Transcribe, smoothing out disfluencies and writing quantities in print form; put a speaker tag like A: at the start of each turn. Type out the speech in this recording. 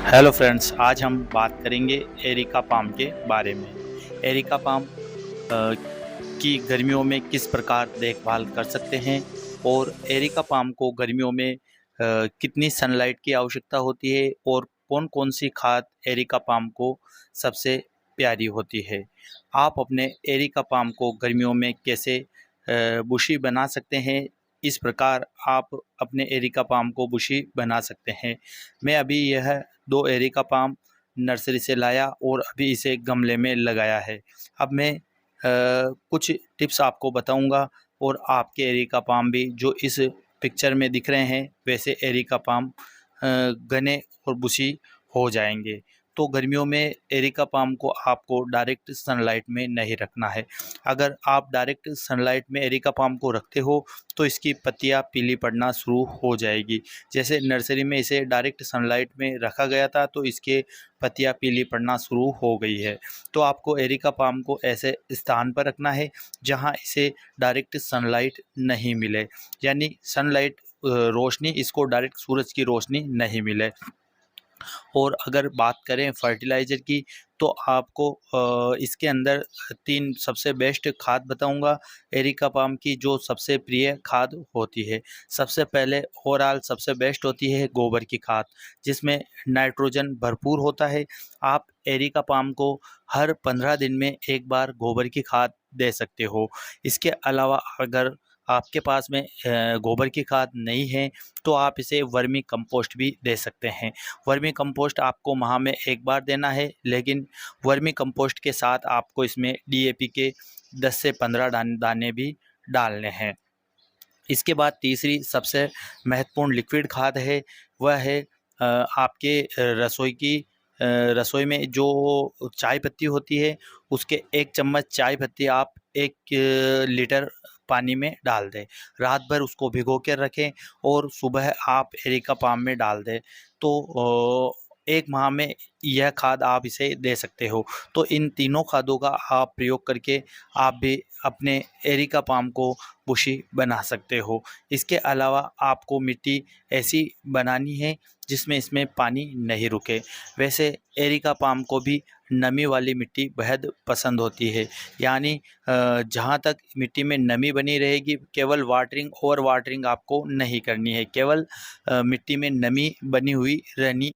A: Hello friends, आज हम बात करेंगे एरिका पाम के बारे में। एरिका पाम की गर्मियों में किस प्रकार देखभाल कर सकते हैं और एरिका पाम को गर्मियों में कितनी सनलाइट की आवश्यकता होती है और कौन-कौन सी खाद एरिका पाम को सबसे प्यारी होती है। आप अपने एरिका पाम को गर्मियों में कैसे बुशी बना सकते हैं, इस प्रकार आप अपने एरिका पाम को बुशी बना सकते हैं। मैं अभी यह 2 एरिका पाम नर्सरी से लाया और अभी इसे गमले में लगाया है। अब मैं कुछ टिप्स आपको बताऊंगा और आपके एरिका पाम भी जो इस पिक्चर में दिख रहे हैं वैसे एरिका पाम घने और बुशी हो जाएंगे। तो गर्मियों में एरिका पाम को आपको डायरेक्ट सनलाइट में नहीं रखना है। अगर आप डायरेक्ट सनलाइट में एरिका पाम को रखते हो तो इसकी पत्तियां पीली पड़ना शुरू हो जाएगी। जैसे नर्सरी में इसे डायरेक्ट सनलाइट में रखा गया था तो इसके पत्तियां पीली पड़ना शुरू हो गई है। तो आपको एरिका पाम को ऐसे स्थान पर रखना है जहां इसे डायरेक्ट सनलाइट नहीं मिले, यानी सनलाइट रोशनी इसको डायरेक्ट सूरज की रोशनी नहीं मिले। और अगर बात करें फर्टिलाइज़र की तो आपको इसके अंदर 3 सबसे बेस्ट खाद बताऊंगा एरिका पाम की, जो सबसे प्रिय खाद होती है। सबसे पहले ओवरऑल सबसे बेस्ट होती है गोबर की खाद, जिसमें नाइट्रोजन भरपूर होता है। आप एरिका पाम को हर 15 दिन में एक बार गोबर की खाद दे सकते हो। इसके अलावा अगर आपके पास में गोबर की खाद नहीं है तो आप इसे वर्मी कंपोस्ट भी दे सकते हैं। वर्मी कंपोस्ट आपको माह में एक बार देना है, लेकिन वर्मी कंपोस्ट के साथ आपको इसमें डीएपी के 10 से 15 दाने भी डालने हैं। इसके बाद तीसरी सबसे महत्वपूर्ण लिक्विड खाद है, वह है आपके रसोई में जो चाय पत्ती होती है उसके 1 चम्मच चाय पत्ती आप 1 लीटर पानी में डाल दें। रात भर उसको भिगो के रखें और सुबह आप एरिका पाम में डाल दें। तो 1 माह में यह खाद आप इसे दे सकते हो। तो इन तीनों खादों का आप प्रयोग करके आप भी अपने एरिका पाम को बुशी बना सकते हो। इसके अलावा आपको मिट्टी ऐसी बनानी है जिसमें इसमें पानी नहीं रुके। वैसे एरिका पाम को भी नमी वाली मिट्टी बेहद पसंद होती है, यानी जहाँ तक मिट्टी में नमी बनी रहेगी केवल वाटरिंग ओवर वाटरिंग आपको नहीं करनी है, केवल मिट्टी में नमी बनी हुई रहनी